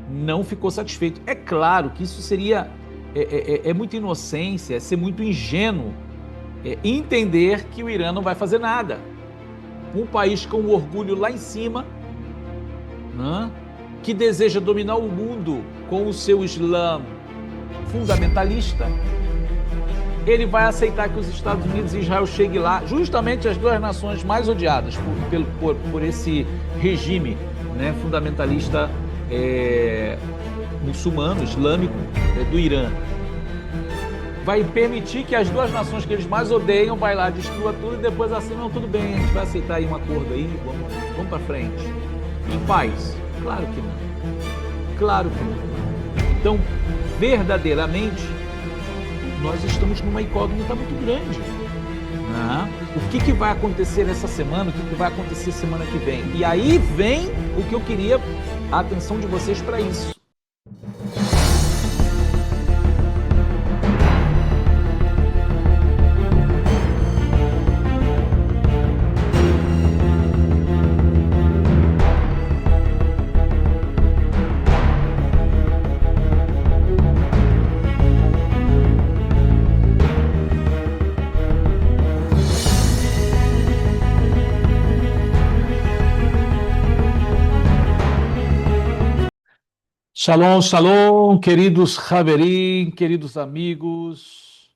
não ficou satisfeito. É claro que isso seria muita inocência, é ser muito ingênuo, entender que o Irã não vai fazer nada. Um país com o orgulho lá em cima, né, que deseja dominar o mundo com o seu Islã fundamentalista, ele vai aceitar que os Estados Unidos e Israel cheguem lá, justamente as duas nações mais odiadas por esse regime, né, fundamentalista muçulmano, islâmico, do Irã. Vai permitir que as duas nações que eles mais odeiam vai lá, destrua tudo e depois assim, não, tudo bem, a gente vai aceitar aí um acordo aí, vamos para frente. Em paz? Claro que não. Claro que não. Então, verdadeiramente, nós estamos numa incógnita muito grande. Né? O que vai acontecer essa semana? O que vai acontecer semana que vem? E aí vem o que eu queria a atenção de vocês para isso. Shalom, shalom, queridos Haverim, queridos amigos,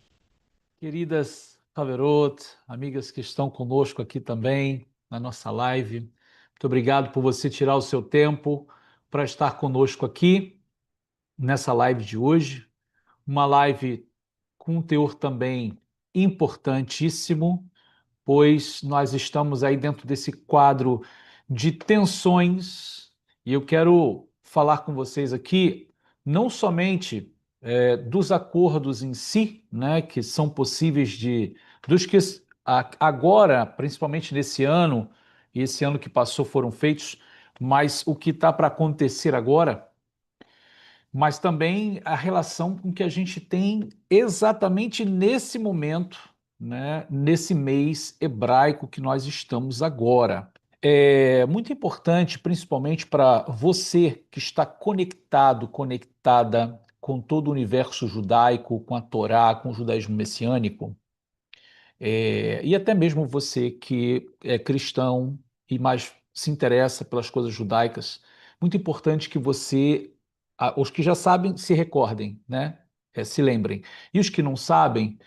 queridas Haverot, amigas que estão conosco aqui também na nossa live. Muito obrigado por você tirar o seu tempo para estar conosco aqui nessa live de hoje. Uma live com um teor também importantíssimo, pois nós estamos aí dentro desse quadro de tensões e eu quero falar com vocês aqui não somente dos acordos em si, né, que são possíveis dos que agora, principalmente nesse ano e esse ano que passou foram feitos, mas o que está para acontecer agora, mas também a relação com que a gente tem exatamente nesse momento, né, nesse mês hebraico que nós estamos agora. É muito importante, principalmente para você que está conectado, conectada com todo o universo judaico, com a Torá, com o judaísmo messiânico, e até mesmo você que é cristão e mais se interessa pelas coisas judaicas, muito importante que você, os que já sabem, se recordem, né? Se lembrem. E os que não sabem,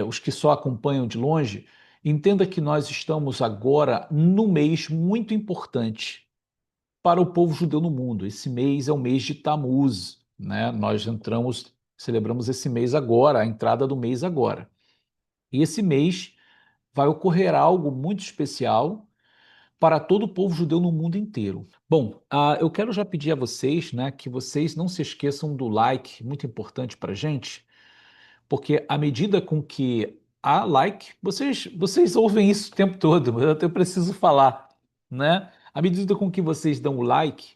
os que só acompanham de longe, entenda que nós estamos agora num mês muito importante para o povo judeu no mundo. Esse mês é o mês de Tammuz, né? Nós celebramos esse mês agora, a entrada do mês agora. E esse mês vai ocorrer algo muito especial para todo o povo judeu no mundo inteiro. Bom, eu quero já pedir a vocês, né, que vocês não se esqueçam do like, muito importante para a gente, porque à medida com que há like, vocês ouvem isso o tempo todo, mas eu preciso falar, né? À medida com que vocês dão o like,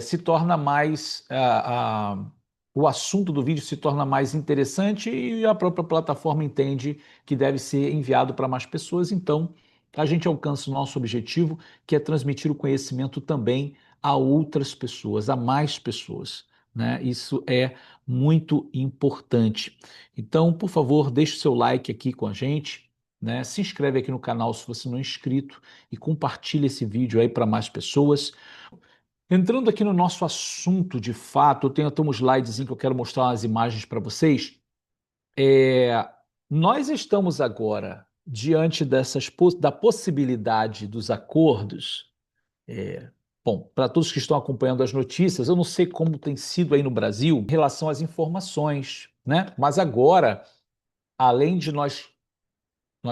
se torna mais o assunto do vídeo se torna mais interessante e a própria plataforma entende que deve ser enviado para mais pessoas. Então, a gente alcança o nosso objetivo, que é transmitir o conhecimento também a outras pessoas, a mais pessoas, né? Isso é muito importante. Então, por favor, deixe o seu like aqui com a gente, né? Se inscreve aqui no canal se você não é inscrito e compartilhe esse vídeo aí para mais pessoas. Entrando aqui no nosso assunto de fato, eu tenho até um slidezinho que eu quero mostrar umas imagens para vocês. Nós estamos agora diante da possibilidade dos acordos. Bom, para todos que estão acompanhando as notícias, eu não sei como tem sido aí no Brasil em relação às informações, né? Mas agora, além de nós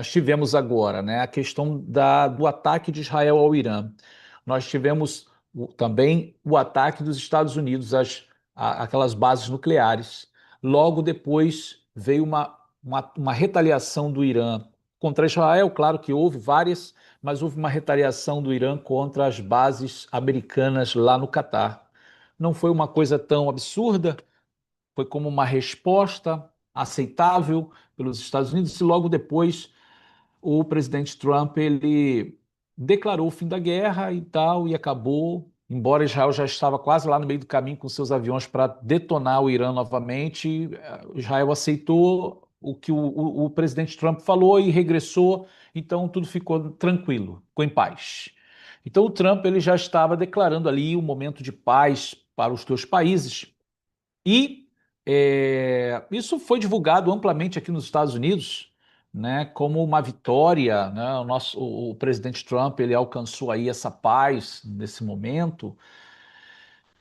tivemos agora, né, a questão do ataque de Israel ao Irã. Nós tivemos também o ataque dos Estados Unidos aquelas bases nucleares. Logo depois veio uma retaliação do Irã contra Israel, claro que houve várias, mas houve uma retaliação do Irã contra as bases americanas lá no Catar. Não foi uma coisa tão absurda, foi como uma resposta aceitável pelos Estados Unidos e logo depois o presidente Trump ele declarou o fim da guerra e tal, e acabou, embora Israel já estava quase lá no meio do caminho com seus aviões para detonar o Irã novamente, Israel aceitou o que o presidente Trump falou e regressou, então tudo ficou tranquilo, ficou em paz. Então o Trump ele já estava declarando ali um momento de paz para os dois países e isso foi divulgado amplamente aqui nos Estados Unidos, né, como uma vitória, né, o presidente Trump ele alcançou aí essa paz nesse momento,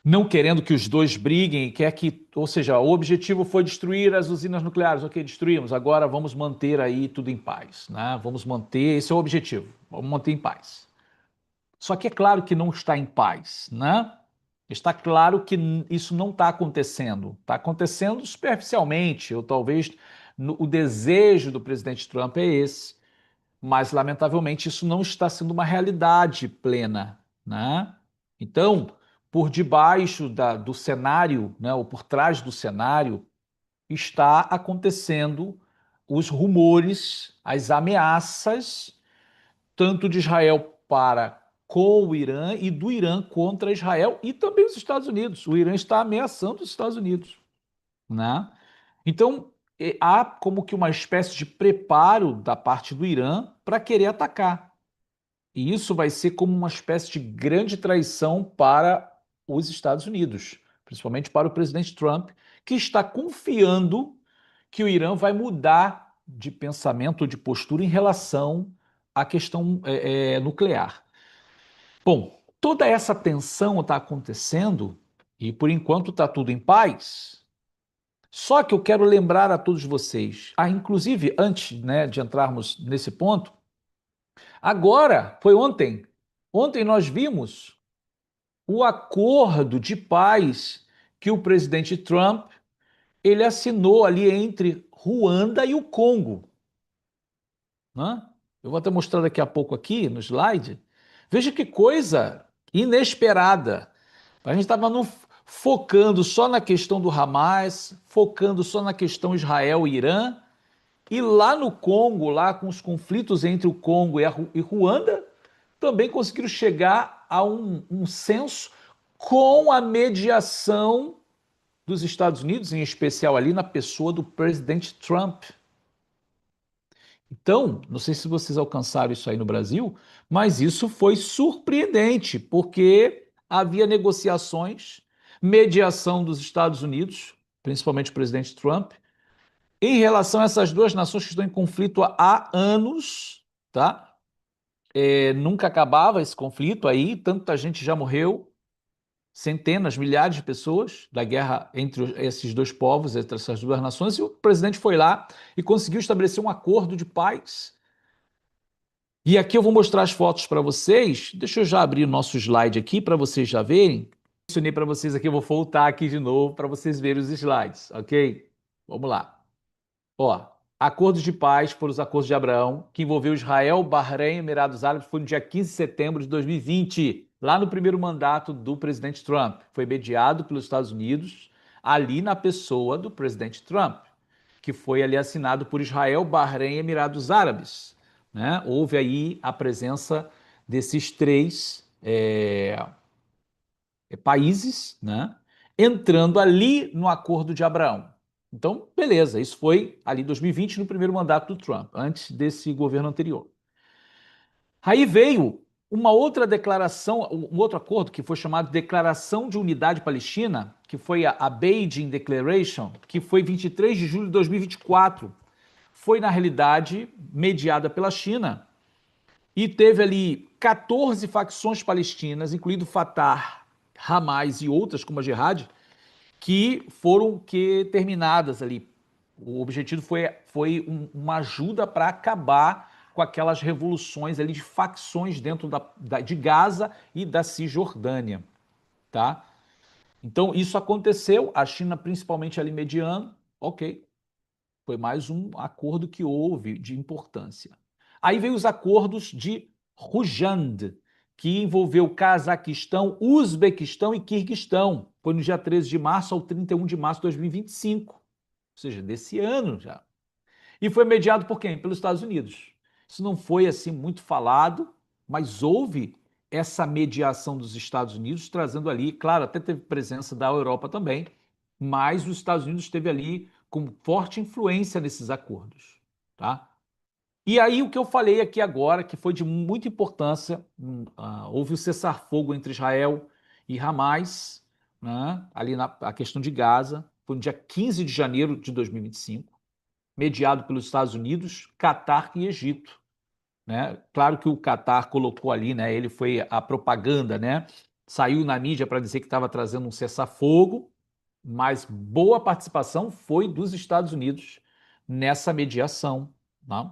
não querendo que os dois briguem, quer que, ou seja, o objetivo foi destruir as usinas nucleares, ok, destruímos, agora vamos manter aí tudo em paz, né? Vamos manter, esse é o objetivo, vamos manter em paz. Só que é claro que não está em paz, né? Está claro que isso não está acontecendo. Está acontecendo superficialmente, ou talvez o desejo do presidente Trump é esse, mas lamentavelmente isso não está sendo uma realidade plena, né? Então, por debaixo do cenário, né, ou por trás do cenário, está acontecendo os rumores, as ameaças tanto de Israel para com o Irã e do Irã contra Israel e também os Estados Unidos. O Irã está ameaçando os Estados Unidos, né? Então, há como que uma espécie de preparo da parte do Irã para querer atacar. E isso vai ser como uma espécie de grande traição para os Estados Unidos, principalmente para o presidente Trump, que está confiando que o Irã vai mudar de pensamento, de postura em relação à questão nuclear. Bom, toda essa tensão está acontecendo e por enquanto está tudo em paz. Só que eu quero lembrar a todos vocês, inclusive antes, né, de entrarmos nesse ponto, agora foi ontem. Ontem nós vimos o acordo de paz que o presidente Trump ele assinou ali entre Ruanda e o Congo, né? Eu vou até mostrar daqui a pouco aqui no slide. Veja que coisa inesperada. A gente estava focando só na questão do Hamas, focando só na questão Israel e Irã, e lá no Congo, lá com os conflitos entre o Congo e Ruanda, também conseguiram chegar a um senso com a mediação dos Estados Unidos, em especial ali na pessoa do presidente Trump. Então, não sei se vocês alcançaram isso aí no Brasil, mas isso foi surpreendente, porque havia negociações, mediação dos Estados Unidos, principalmente o presidente Trump, em relação a essas duas nações que estão em conflito há anos, tá? Nunca acabava esse conflito aí, tanta gente já morreu, centenas, milhares de pessoas da guerra entre esses dois povos, entre essas duas nações, e o presidente foi lá e conseguiu estabelecer um acordo de paz. E aqui eu vou mostrar as fotos para vocês. Deixa eu já abrir o nosso slide aqui para vocês já verem. Mencionei para vocês aqui, eu vou voltar aqui de novo para vocês verem os slides, ok? Vamos lá. Ó, acordos de paz foram os acordos de Abraão, que envolveu Israel, Bahrein e Emirados Árabes, foi no dia 15 de setembro de 2020, lá no primeiro mandato do presidente Trump. Foi mediado pelos Estados Unidos, ali na pessoa do presidente Trump, que foi ali assinado por Israel, Bahrein e Emirados Árabes, né? Houve aí a presença desses três países, né, entrando ali no Acordo de Abraão. Então, beleza, isso foi ali em 2020, no primeiro mandato do Trump, antes desse governo anterior. Aí veio uma outra declaração, um outro acordo que foi chamado Declaração de Unidade Palestina, que foi a Beijing Declaration, que foi 23 de julho de 2024. Foi, na realidade, mediada pela China e teve ali 14 facções palestinas, incluindo Fatah, Hamas e outras, como a Jihad, que foram terminadas ali. O objetivo foi uma ajuda para acabar com aquelas revoluções ali de facções dentro de Gaza e da Cisjordânia, tá? Então isso aconteceu, a China principalmente ali mediando, ok, foi mais um acordo que houve de importância. Aí veio os acordos de Rujand, que envolveu Cazaquistão, Uzbequistão e Quirguistão. Foi no dia 13 de março ao 31 de março de 2025, ou seja, desse ano já. E foi mediado por quem? Pelos Estados Unidos. Isso não foi assim muito falado, mas houve essa mediação dos Estados Unidos, trazendo ali, claro, até teve presença da Europa também, mas os Estados Unidos esteve ali com forte influência nesses acordos, tá? E aí o que eu falei aqui agora, que foi de muita importância, houve o cessar-fogo entre Israel e Hamas, né, ali na a questão de Gaza, foi no dia 15 de janeiro de 2025, mediado pelos Estados Unidos, Catar e Egito. Né? Claro que o Catar colocou ali, né, ele foi a propaganda, né, saiu na mídia para dizer que estava trazendo um cessar-fogo, mas boa participação foi dos Estados Unidos nessa mediação. Né?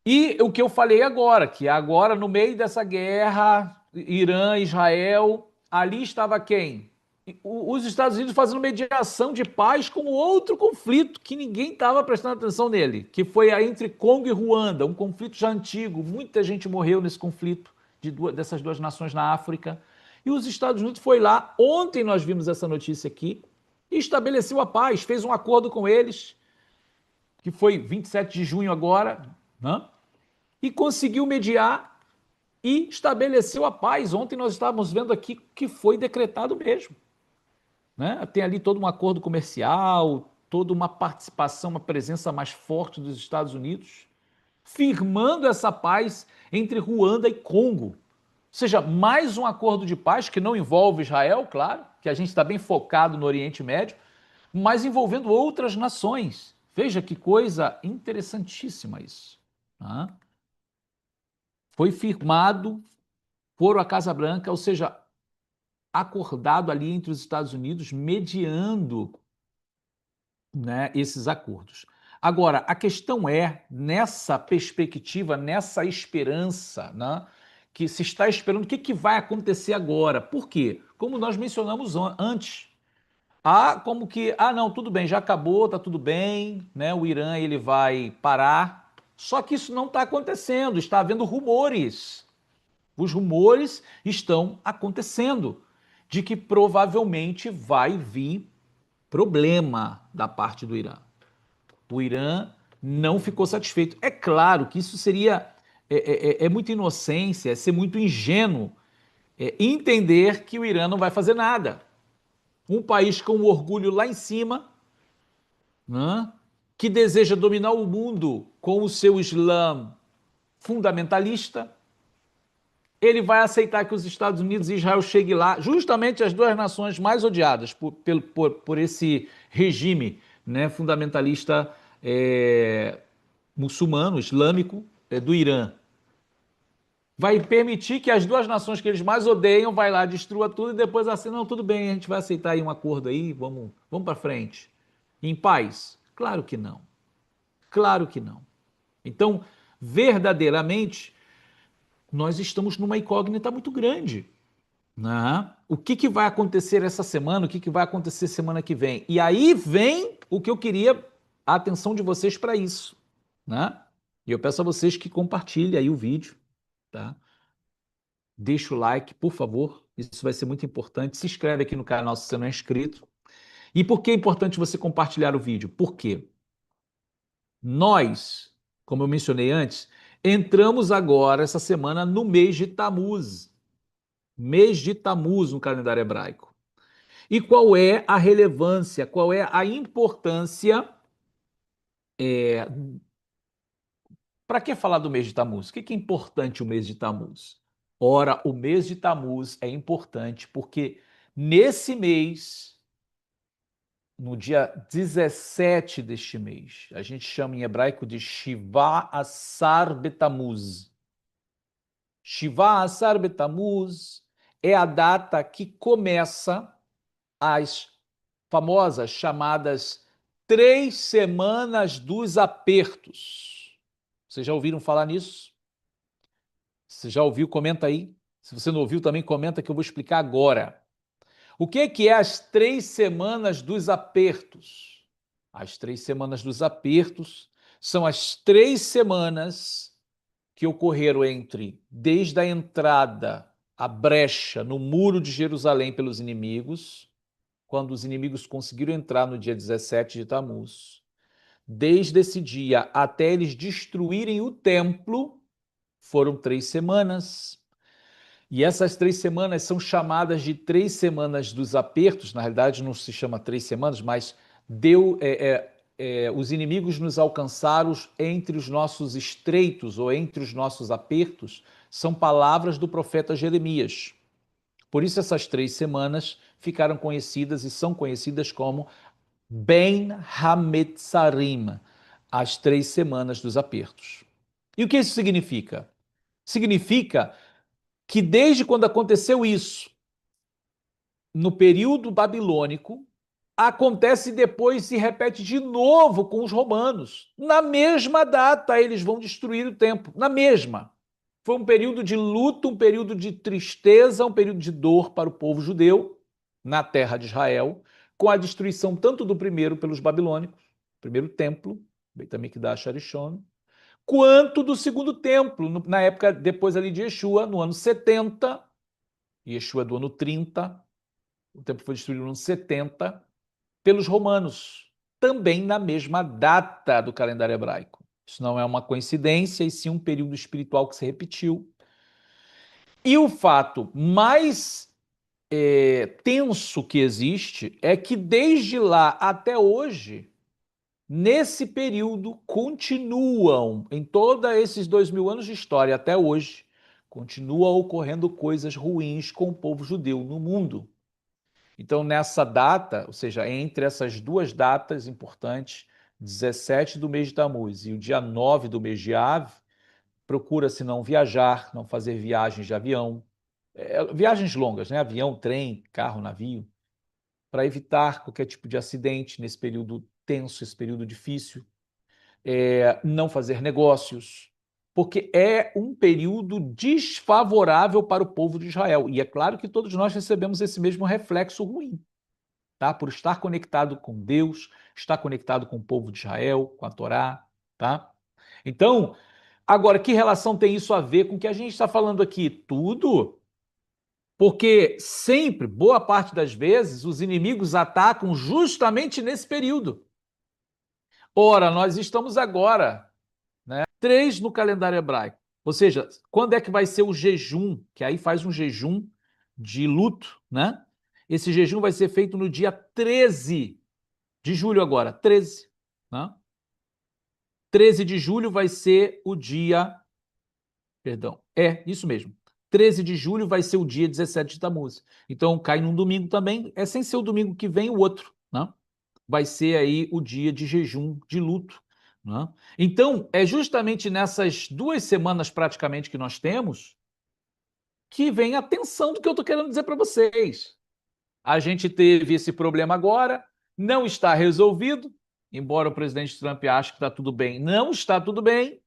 E o que eu falei agora, que agora no meio dessa guerra, Irã, Israel, ali estava quem? Os Estados Unidos fazendo mediação de paz com outro conflito que ninguém estava prestando atenção nele, que foi a entre Congo e Ruanda, um conflito já antigo, muita gente morreu nesse conflito dessas duas nações na África. E os Estados Unidos foi lá, ontem nós vimos essa notícia aqui, e estabeleceu a paz, fez um acordo com eles, que foi 27 de junho agora, né? E conseguiu mediar e estabeleceu a paz. Ontem nós estávamos vendo aqui que foi decretado mesmo. Né? Tem ali todo um acordo comercial, toda uma participação, uma presença mais forte dos Estados Unidos, firmando essa paz entre Ruanda e Congo. Ou seja, mais um acordo de paz que não envolve Israel, claro, que a gente está bem focado no Oriente Médio, mas envolvendo outras nações. Veja que coisa interessantíssima isso. Né? Foi firmado por a Casa Branca, ou seja, acordado ali entre os Estados Unidos, mediando, né, esses acordos. Agora, a questão é, nessa perspectiva, nessa esperança, né, que se está esperando, o que vai acontecer agora? Por quê? Como nós mencionamos antes, como que, não, tudo bem, já acabou, tá tudo bem, né, o Irã ele vai parar, só que isso não está acontecendo, está havendo rumores. Os rumores estão acontecendo de que provavelmente vai vir problema da parte do Irã. O Irã não ficou satisfeito. É claro que isso seria muita inocência, é ser muito ingênuo entender que o Irã não vai fazer nada. Um país com o orgulho lá em cima, né, que deseja dominar o mundo com o seu Islã fundamentalista, ele vai aceitar que os Estados Unidos e Israel cheguem lá, justamente as duas nações mais odiadas por esse regime, né, fundamentalista muçulmano, islâmico, do Irã. Vai permitir que as duas nações que eles mais odeiam vai lá, destrua tudo e depois assim, não, tudo bem, a gente vai aceitar aí um acordo aí, vamos para frente. Em paz? Claro que não. Claro que não. Então, verdadeiramente, nós estamos numa incógnita muito grande. Né? O que vai acontecer essa semana? O que vai acontecer semana que vem? E aí vem o que eu queria a atenção de vocês para isso. Né? E eu peço a vocês que compartilhem aí o vídeo. Tá? Deixa o like, por favor. Isso vai ser muito importante. Se inscreve aqui no canal se você não é inscrito. E por que é importante você compartilhar o vídeo? Por quê? Nós, como eu mencionei antes, entramos agora, essa semana, no mês de Tamuz. Mês de Tamuz no calendário hebraico. E qual é a relevância, qual é a importância? Para que falar do mês de Tamuz? O que é importante o mês de Tamuz? Ora, o mês de Tamuz é importante porque nesse mês, no dia 17 deste mês, a gente chama em hebraico de Shiva Asar Betamuz. Shiva Asar Betamuz é a data que começa as famosas chamadas 3 semanas dos apertos. Vocês já ouviram falar nisso? Se já ouviu, comenta aí. Se você não ouviu, também comenta que eu vou explicar agora. O que é as 3 semanas dos apertos? As 3 semanas dos apertos são as 3 semanas que ocorreram desde a entrada, a brecha no muro de Jerusalém pelos inimigos, quando os inimigos conseguiram entrar no dia 17 de Tamuz. Desde esse dia até eles destruírem o templo, foram 3 semanas. E essas 3 semanas são chamadas de 3 semanas dos apertos. Na realidade, não se chama 3 semanas, mas os inimigos nos alcançaram entre os nossos estreitos ou entre os nossos apertos. São palavras do profeta Jeremias. Por isso, essas 3 semanas ficaram conhecidas e são conhecidas como Ben Hametzarim, as 3 semanas dos apertos. E o que isso significa? Significa que desde quando aconteceu isso, no período babilônico, acontece depois, se repete de novo com os romanos. Na mesma data, eles vão destruir o templo, na mesma. Foi um período de luto, um período de tristeza, um período de dor para o povo judeu na terra de Israel, com a destruição tanto do primeiro pelos babilônicos, primeiro templo, Beit HaMikdash Arishon, quanto do segundo templo, na época depois ali de Yeshua, no ano 70, Yeshua do ano 30, o templo foi destruído no ano 70, pelos romanos, também na mesma data do calendário hebraico. Isso não é uma coincidência, e sim um período espiritual que se repetiu. E o fato mais tenso que existe é que desde lá até hoje, nesse período, continuam, em todos esses 2000 anos de história até hoje, continuam ocorrendo coisas ruins com o povo judeu no mundo. Então, nessa data, ou seja, entre essas duas datas importantes, 17 do mês de Tammuz e o dia 9 do mês de Av, procura-se não viajar, não fazer viagens de avião, viagens longas, né? Avião, trem, carro, navio, para evitar qualquer tipo de acidente nesse período tenso, esse período difícil, não fazer negócios, porque é um período desfavorável para o povo de Israel. E é claro que todos nós recebemos esse mesmo reflexo ruim, tá? Por estar conectado com Deus, estar conectado com o povo de Israel, com a Torá, tá? Então, agora, que relação tem isso a ver com o que a gente está falando aqui? Tudo, porque sempre, boa parte das vezes, os inimigos atacam justamente nesse período. Ora, nós estamos agora, né, 3 no calendário hebraico. Ou seja, quando é que vai ser o jejum? Que aí faz um jejum de luto, né? Esse jejum vai ser feito no dia 13 de julho agora, 13, né? 13 de julho vai ser o dia, perdão, isso mesmo. 13 de julho vai ser o dia 17 de Tammuz. Então cai num domingo também, sem ser o domingo que vem o outro, né? Vai ser aí o dia de jejum, de luto, né? Então é justamente nessas 2 semanas praticamente que nós temos que vem a tensão do que eu estou querendo dizer para vocês. A gente teve esse problema agora, não está resolvido, embora o presidente Trump ache que está tudo bem, não está tudo bem.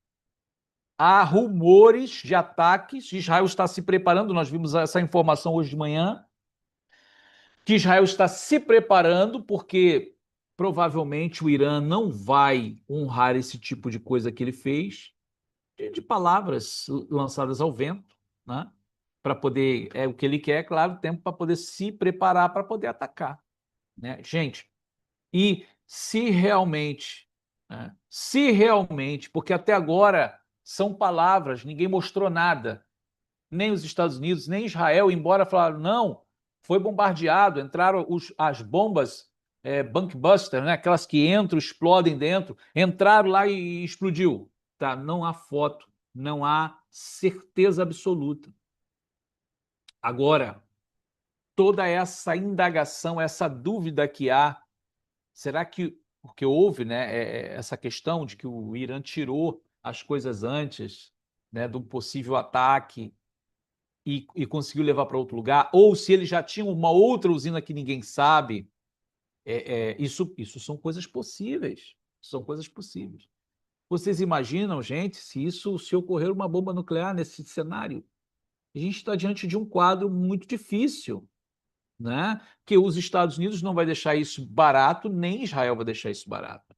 Há rumores de ataques, Israel está se preparando, nós vimos essa informação hoje de manhã, que Israel está se preparando porque provavelmente o Irã não vai honrar esse tipo de coisa que ele fez, de palavras lançadas ao vento, né? Para poder, o que ele quer, é claro, tempo para poder se preparar para poder atacar, né? Gente, e se realmente, porque até agora são palavras, ninguém mostrou nada, nem os Estados Unidos, nem Israel, embora falaram, não, foi bombardeado, entraram as bombas bunkbuster, né? Aquelas que entram, explodem dentro, entraram lá e explodiu. Tá? Não há foto, não há certeza absoluta. Agora, toda essa indagação, essa dúvida que há, será que, porque houve, né, essa questão de que o Irã tirou as coisas antes, né, do possível ataque e conseguiu levar para outro lugar, ou se ele já tinha uma outra usina que ninguém sabe, isso são coisas possíveis, são coisas possíveis. Vocês imaginam, gente, se ocorrer uma bomba nuclear nesse cenário? A gente está diante de um quadro muito difícil, né? Que os Estados Unidos não vai deixar isso barato, nem Israel vai deixar isso barato.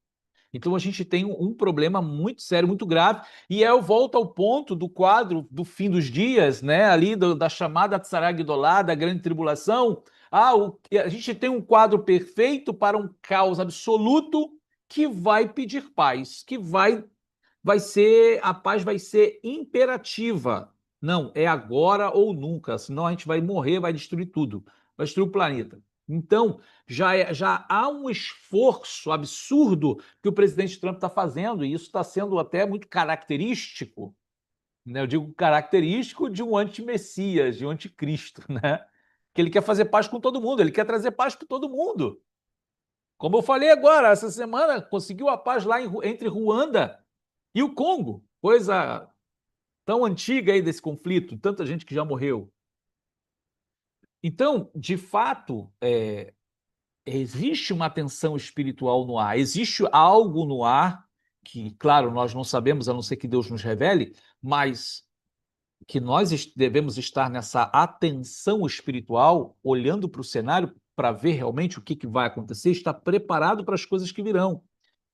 Então a gente tem um problema muito sério, muito grave, e eu volto ao ponto do quadro do fim dos dias, né? Ali da chamada Tzara Gdolá, da grande tribulação. A gente tem um quadro perfeito para um caos absoluto que vai pedir paz, a paz vai ser imperativa, Não, é agora ou nunca, senão a gente vai morrer, vai destruir tudo, vai destruir o planeta. Então, já há um esforço absurdo que o presidente Trump está fazendo, e isso está sendo até muito característico, né? Eu digo característico de um anti-messias, de um anticristo, né? Que ele quer fazer paz com todo mundo, ele quer trazer paz para todo mundo. Como eu falei agora, essa semana conseguiu a paz lá entre Ruanda e o Congo, coisa tão antiga aí desse conflito, tanta gente que já morreu. Então, de fato, existe uma tensão espiritual no ar, existe algo no ar que, claro, nós não sabemos, a não ser que Deus nos revele, mas que nós devemos estar nessa atenção espiritual, olhando para o cenário para ver realmente o que vai acontecer, estar preparado para as coisas que virão.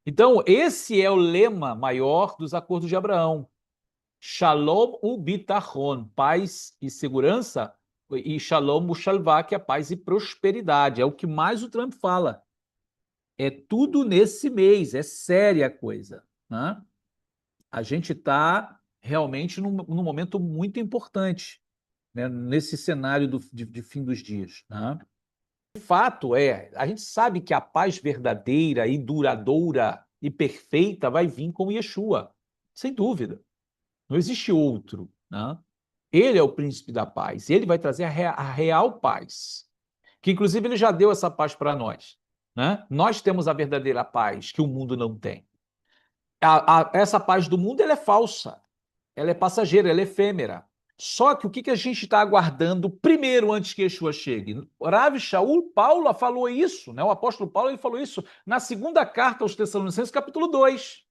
Então, esse é o lema maior dos acordos de Abraão. Shalom ubitachon, paz e segurança, e Shalom ushalvá, que é paz e prosperidade. É o que mais o Trump fala. É tudo nesse mês, é séria a coisa, né? A gente está realmente num momento muito importante, né, nesse cenário de fim dos dias, né? O fato é, a gente sabe que a paz verdadeira e duradoura e perfeita vai vir com Yeshua, sem dúvida. Não existe outro, né? Ele é o príncipe da paz, ele vai trazer a real paz, que inclusive ele já deu essa paz para nós, né? Nós temos a verdadeira paz que o mundo não tem. Essa paz do mundo ela é falsa, ela é passageira, ela é efêmera. Só que o que a gente está aguardando primeiro antes que Yeshua chegue? Rav Shaul Paulo falou isso, né? O apóstolo Paulo ele falou isso na segunda carta aos Tessalonicenses, capítulo 2.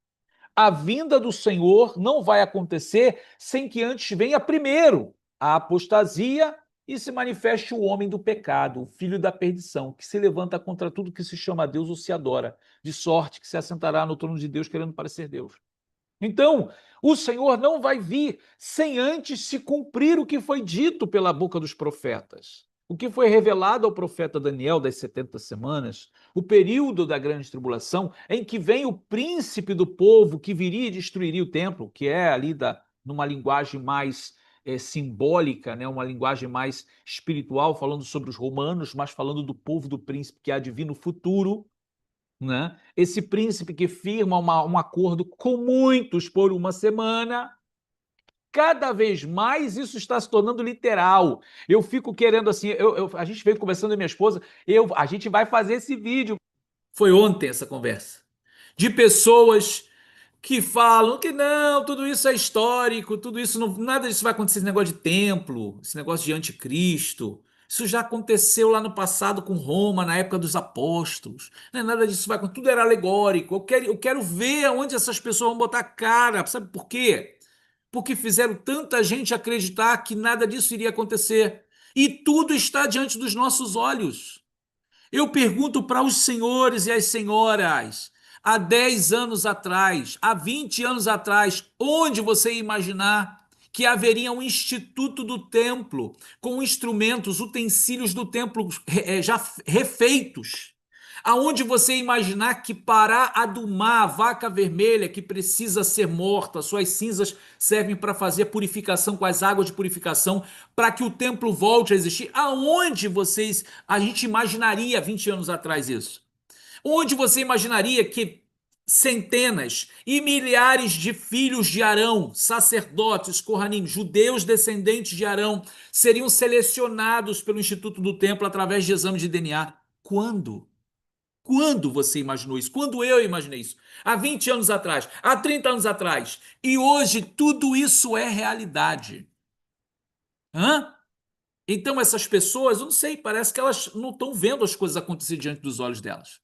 A vinda do Senhor não vai acontecer sem que antes venha primeiro a apostasia e se manifeste o homem do pecado, o filho da perdição, que se levanta contra tudo que se chama Deus ou se adora, de sorte que se assentará no trono de Deus querendo parecer Deus. Então, o Senhor não vai vir sem antes se cumprir o que foi dito pela boca dos profetas. O que foi revelado ao profeta Daniel das 70 semanas, o período da grande tribulação, em que vem o príncipe do povo que viria e destruiria o templo, que é ali numa linguagem mais simbólica, né? Uma linguagem mais espiritual, falando sobre os romanos, mas falando do povo do príncipe que há de vir no futuro, né? Esse príncipe que firma um acordo com muitos por uma semana, cada vez mais isso está se tornando literal. Eu fico querendo assim, a gente veio conversando com a minha esposa, a gente vai fazer esse vídeo. Foi ontem essa conversa. De pessoas que falam que não, tudo isso é histórico, tudo isso não, nada disso vai acontecer, esse negócio de templo, esse negócio de anticristo. Isso já aconteceu lá no passado com Roma, na época dos apóstolos. Não é nada disso vai acontecer, tudo era alegórico. Eu quero ver aonde essas pessoas vão botar a cara. Sabe por quê? Porque fizeram tanta gente acreditar que nada disso iria acontecer. E tudo está diante dos nossos olhos. Eu pergunto para os senhores e as senhoras, há 10 anos atrás, há 20 anos atrás, onde você ia imaginar que haveria um instituto do templo com instrumentos, utensílios do templo já refeitos? Aonde você imaginar que para adumar a vaca vermelha que precisa ser morta, suas cinzas servem para fazer purificação com as águas de purificação, para que o templo volte a existir? Aonde a gente imaginaria 20 anos atrás isso? Onde você imaginaria que centenas e milhares de filhos de Arão, sacerdotes, Kohanim, judeus descendentes de Arão, seriam selecionados pelo Instituto do Templo através de exame de DNA? Quando? Quando você imaginou isso? Quando eu imaginei isso? Há 20 anos atrás, há 30 anos atrás. E hoje tudo isso é realidade. Hã? Então essas pessoas, eu não sei, parece que elas não estão vendo as coisas acontecer diante dos olhos delas.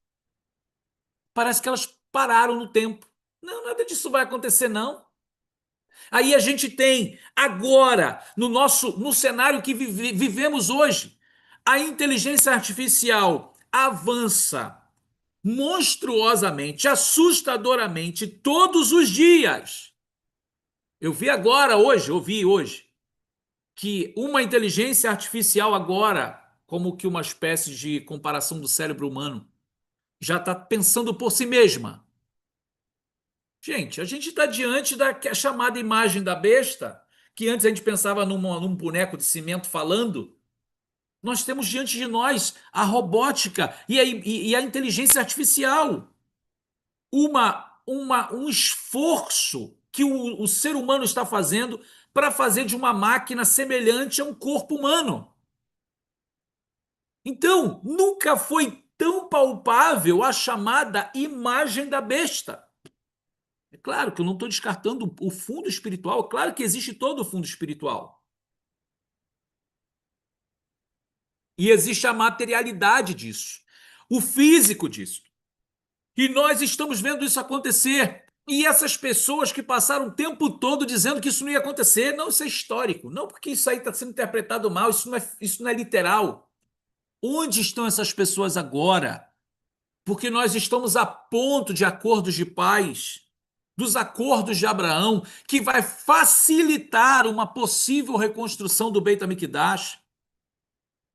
Parece que elas pararam no tempo. Não, nada disso vai acontecer, não. Aí a gente tem agora, no cenário que vivemos hoje, a inteligência artificial avança monstruosamente, assustadoramente, todos os dias. Ouvi hoje, que uma inteligência artificial agora, como que uma espécie de comparação do cérebro humano, já está pensando por si mesma. Gente, a gente está diante da chamada imagem da besta, que antes a gente pensava num boneco de cimento falando. Nós temos diante de nós a robótica e a inteligência artificial, um esforço que o ser humano está fazendo para fazer de uma máquina semelhante a um corpo humano. Então, nunca foi tão palpável a chamada imagem da besta. É claro que eu não estou descartando o fundo espiritual, é claro que existe todo o fundo espiritual. E existe a materialidade disso, o físico disso. E nós estamos vendo isso acontecer. E essas pessoas que passaram o tempo todo dizendo que isso não ia acontecer, não, isso é histórico. Não, porque isso aí está sendo interpretado mal, isso não é literal. Onde estão essas pessoas agora? Porque nós estamos a ponto de acordos de paz, dos acordos de Abraão, que vai facilitar uma possível reconstrução do Beit HaMikdash.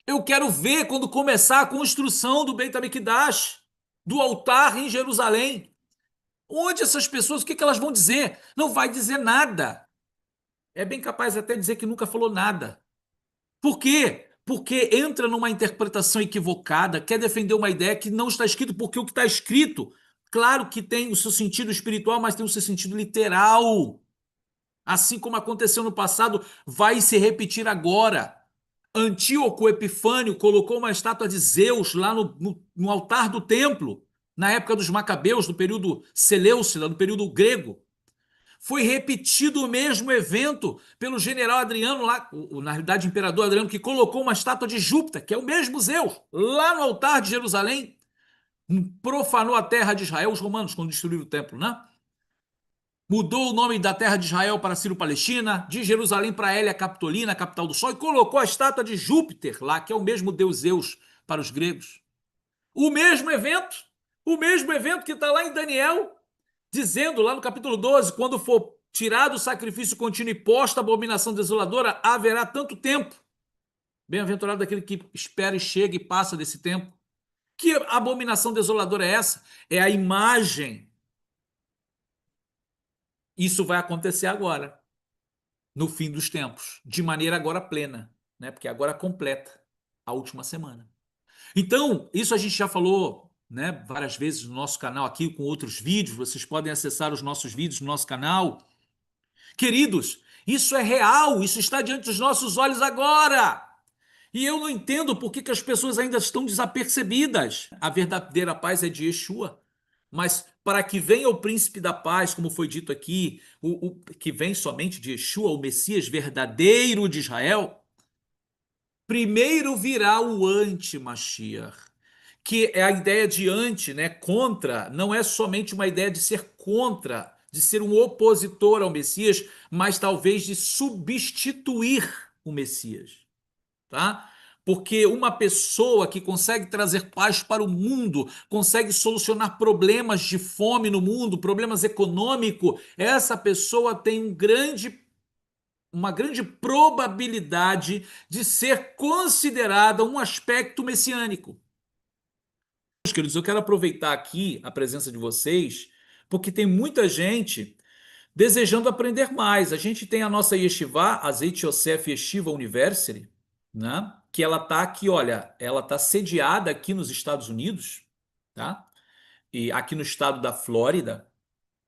Eu quero ver quando começar a construção do Beit HaMikdash, do altar em Jerusalém. Onde essas pessoas, o que elas vão dizer? Não vai dizer nada. É bem capaz até dizer que nunca falou nada. Por quê? Porque entra numa interpretação equivocada, quer defender uma ideia que não está escrito, porque o que está escrito, claro que tem o seu sentido espiritual, mas tem o seu sentido literal. Assim como aconteceu no passado, vai se repetir agora. Antíoco Epifânio colocou uma estátua de Zeus lá no altar do templo, na época dos Macabeus, no período Seleucida, no período grego. Foi repetido o mesmo evento pelo general Adriano, lá, na realidade, imperador Adriano, que colocou uma estátua de Júpiter, que é o mesmo Zeus, lá no altar de Jerusalém. Profanou a terra de Israel, os romanos, quando destruíram o templo, né? Mudou o nome da terra de Israel para Sírio-Palestina, de Jerusalém para Hélia Capitolina, capital do Sol, e colocou a estátua de Júpiter lá, que é o mesmo deus Zeus para os gregos. O mesmo evento que está lá em Daniel, dizendo lá no capítulo 12, quando for tirado o sacrifício contínuo e posta a abominação desoladora, haverá tanto tempo. Bem-aventurado aquele que espera e chega e passa desse tempo. Que abominação desoladora é essa? É a imagem. Isso vai acontecer agora, no fim dos tempos, de maneira agora plena, né? Porque agora completa a última semana. Então, isso a gente já falou, né, várias vezes no nosso canal aqui, com outros vídeos. Vocês podem acessar os nossos vídeos no nosso canal. Queridos, isso é real, isso está diante dos nossos olhos agora. E eu não entendo por que as pessoas ainda estão desapercebidas. A verdadeira paz é de Yeshua. Mas para que venha o príncipe da paz, como foi dito aqui, que vem somente de Yeshua, o Messias verdadeiro de Israel, primeiro virá o anti-Mashiach, que é a ideia de anti, né, contra, não é somente uma ideia de ser contra, de ser um opositor ao Messias, mas talvez de substituir o Messias, tá? Porque uma pessoa que consegue trazer paz para o mundo, consegue solucionar problemas de fome no mundo, problemas econômicos, essa pessoa tem uma grande probabilidade de ser considerada um aspecto messiânico. Meus queridos, eu quero aproveitar aqui a presença de vocês, porque tem muita gente desejando aprender mais. A gente tem a nossa Yeshiva, Azeit Yosef Yeshiva University, né? Que ela está aqui, olha, ela está sediada aqui nos Estados Unidos, tá? E aqui no estado da Flórida,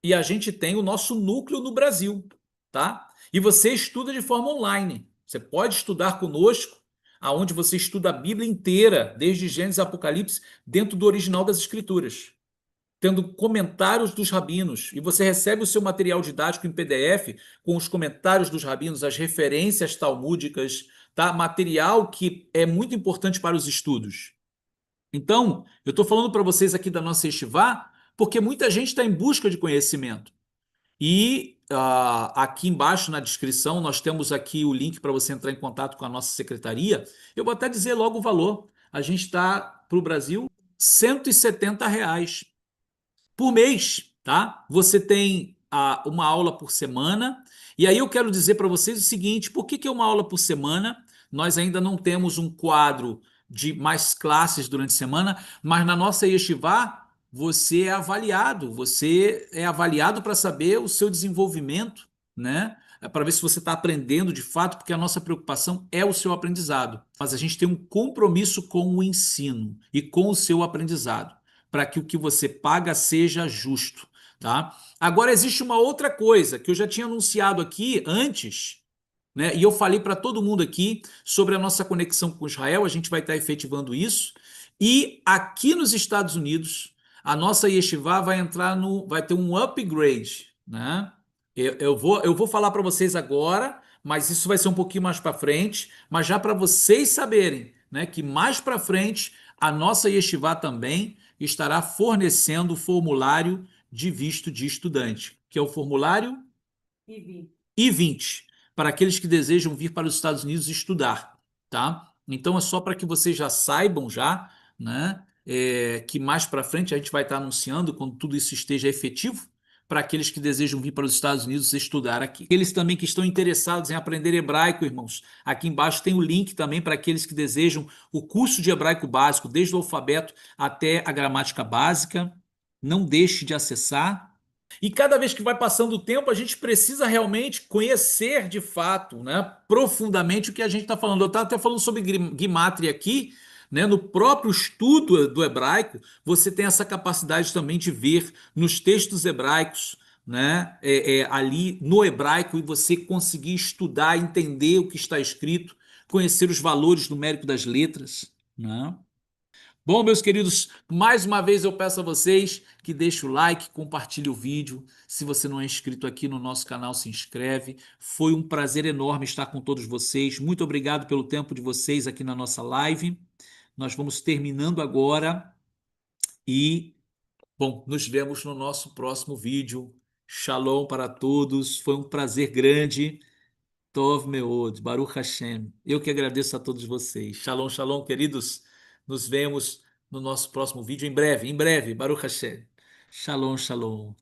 e a gente tem o nosso núcleo no Brasil, tá? E você estuda de forma online. Você pode estudar conosco, aonde você estuda a Bíblia inteira, desde Gênesis a Apocalipse, dentro do original das Escrituras, tendo comentários dos rabinos, e você recebe o seu material didático em PDF com os comentários dos rabinos, as referências talmúdicas, tá? Material que é muito importante para os estudos. Então, eu estou falando para vocês aqui da nossa Yeshiva, porque muita gente está em busca de conhecimento. E aqui embaixo na descrição nós temos aqui o link para você entrar em contato com a nossa secretaria. Eu vou até dizer logo o valor. A gente está para o Brasil R$ 170 por mês, tá? Você tem uma aula por semana. E aí eu quero dizer para vocês o seguinte: por que é uma aula por semana? Nós ainda não temos um quadro de mais classes durante a semana, mas na nossa Yeshiva você é avaliado para saber o seu desenvolvimento, né? para ver se você está aprendendo de fato, porque a nossa preocupação é o seu aprendizado. Mas a gente tem um compromisso com o ensino e com o seu aprendizado, para que o que você paga seja justo, tá? Agora existe uma outra coisa que eu já tinha anunciado aqui antes, né? E eu falei para todo mundo aqui sobre a nossa conexão com Israel, a gente vai estar efetivando isso. E aqui nos Estados Unidos, a nossa Yeshiva vai entrar no, vai ter um upgrade, né? Eu vou falar para vocês agora, mas isso vai ser um pouquinho mais para frente, mas já para vocês saberem, né, que mais para frente a nossa Yeshiva também estará fornecendo o formulário de visto de estudante, que é o formulário I-20 para aqueles que desejam vir para os Estados Unidos estudar, tá? Então é só para que vocês já saibam já, né? Que mais para frente a gente vai estar anunciando quando tudo isso esteja efetivo para aqueles que desejam vir para os Estados Unidos estudar aqui. Aqueles também que estão interessados em aprender hebraico, irmãos, aqui embaixo tem o link também para aqueles que desejam o curso de hebraico básico, desde o alfabeto até a gramática básica. Não deixe de acessar. E cada vez que vai passando o tempo, a gente precisa realmente conhecer de fato, né, profundamente o que a gente está falando. Eu estava até falando sobre Gimatria aqui, né, no próprio estudo do hebraico, você tem essa capacidade também de ver nos textos hebraicos, né, ali no hebraico, e você conseguir estudar, entender o que está escrito, conhecer os valores numéricos das letras, né? Bom, meus queridos, mais uma vez eu peço a vocês que deixem o like, compartilhe o vídeo. Se você não é inscrito aqui no nosso canal, se inscreve. Foi um prazer enorme estar com todos vocês. Muito obrigado pelo tempo de vocês aqui na nossa live. Nós vamos terminando agora e, bom, nos vemos no nosso próximo vídeo. Shalom para todos. Foi um prazer grande. Tov Meod, Baruch Hashem. Eu que agradeço a todos vocês. Shalom, shalom, queridos. Nos vemos no nosso próximo vídeo em breve, Baruch Hashem. Shalom, shalom.